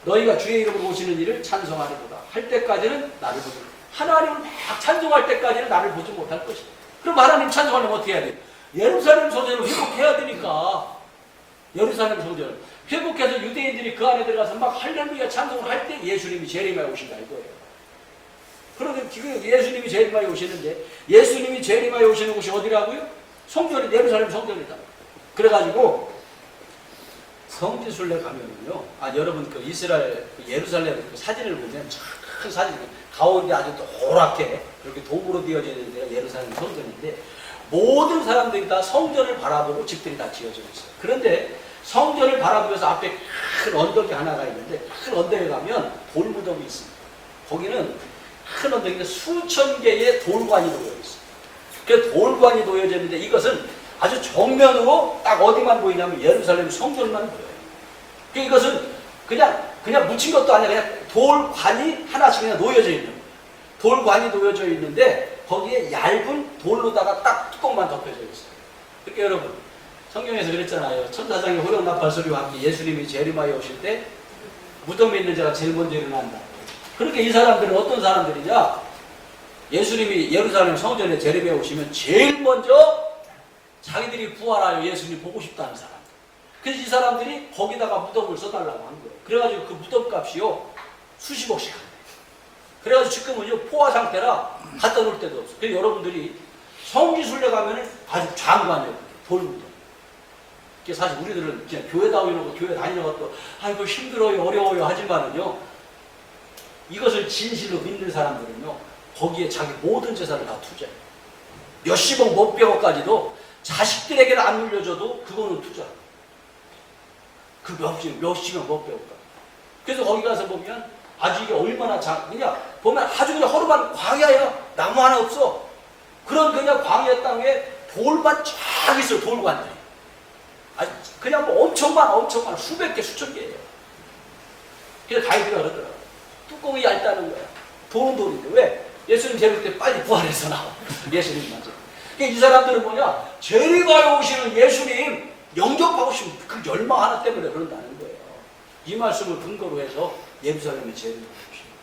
너희가 주의 이름으로 오시는 일을 찬송하리로다. 할 때까지는 나를 보지 못할. 하나님을 막 찬송할 때까지는 나를 보지 못할 것이다. 그럼 하나님 찬송하려면 어떻게 해야 돼? 예루살렘 성전을 회복해야 되니까. 예루살렘 성전을 회복해서 유대인들이 그 안에 들어가서 막 할렐루야 찬송을 할 때 예수님이 재림하여 오신다 이거예요. 그런데 지금 예수님이 재림하여 오시는데, 예수님이 재림하여 오시는 곳이 어디라고요? 성전이 예루살렘 성전이다. 그래가지고 성지순례 가면은요, 여러분 그 이스라엘 그 예루살렘 그 사진을 보면 큰 사진, 가운데 아주 노랗게 이렇게 도구로 되어져 있는 데가 예루살렘 성전인데, 모든 사람들이 다 성전을 바라보고 집들이 다 지어져 있어요. 그런데 성전을 바라보면서 앞에 큰 언덕이 하나가 있는데, 큰 언덕에 가면 돌무덤이 있습니다. 거기는 큰 언덕인데 수천 개의 돌관이 놓여 있어요. 그 돌관이 놓여져 있는데, 이것은 아주 정면으로 딱 어디만 보이냐면 예루살렘 성전만 보여요. 이것은 그냥 묻힌 것도 아니라 그냥 돌관이 하나씩 그냥 놓여져 있는 거예요. 돌관이 놓여져 있는데 거기에 얇은 돌로다가 딱 뚜껑만 덮여져 있어요. 그러니까 여러분, 성경에서 그랬잖아요. 천사장의 호령나팔 소리와 함께 예수님이 재림하여 오실 때 무덤에 있는 자가 제일 먼저 일어난다. 그렇게 이 사람들은 어떤 사람들이냐? 예수님이 예루살렘 성전에 재림해 오시면 제일 먼저 자기들이 부활하여 예수님 보고 싶다는 사람. 그래서 이 사람들이 거기다가 무덤을 써달라고 한 거예요. 그래가지고 그 무덤 값이요, 수십억씩 한대요. 그래가지고 지금은요, 포화 상태라 갖다 놓을 데도 없어요. 그래서 여러분들이 성지순례 가면은 아주 장관이에요. 돌무덤. 사실 우리들은 그냥 교회 다니려고 교회 다니려고 아이고 힘들어요, 어려워요 하지만은요, 이것을 진실로 믿는 사람들은요, 거기에 자기 모든 재산을 다 투자해요. 몇십억, 몇백억까지도 자식들에게는 안 물려줘도 그거는 투자. 그 몇십억, 몇백억까지. 그래서 거기 가서 보면 아주 이게 얼마나 그냥 보면 아주 그냥 허름한 광야야. 나무 하나 없어. 그런 그냥 광야 땅에 돌만 쫙 있어. 돌관들이. 아주 그냥 뭐 엄청 많아 수백 개 수천 개예요. 그래서 가이드가 그러더라고. 뚜껑이 얇다는 거야. 돌은 돌인데 왜? 예수님 재림 때 빨리 부활해서 나와. 예수님 맞아. 그러니까 이 사람들은 뭐냐? 재림하여 오시는 예수님 영접하고 싶은 그 열망 하나 때문에 그런다는 거예요. 이 말씀을 근거로 해서 예루살렘에 재림하고 오십니다.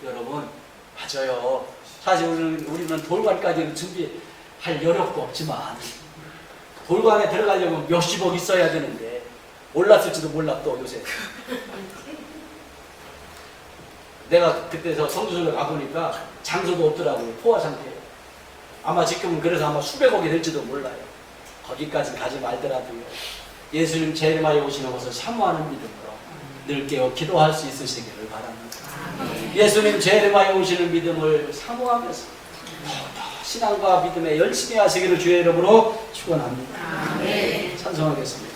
여러분 맞아요. 사실 우리는 돌관까지는 준비할 여력도 없지만 돌관에 들어가려면 몇십억 있어야 되는데 몰랐을지도 몰라 또 요새. 내가 그때 성주소를 가보니까 장소도 없더라고요. 포화 상태예요. 아마 지금은 그래서 아마 수백억이 될지도 몰라요. 거기까지 가지 말더라도요. 예수님 재림하여 오시는 것을 사모하는 믿음으로 늘 깨어 기도할 수 있으시기를 바랍니다. 예수님 재림하여 오시는 믿음을 사모하면서 신앙과 믿음에 열심히 하시기를 주의 이름으로 축원합니다. 찬송하겠습니다.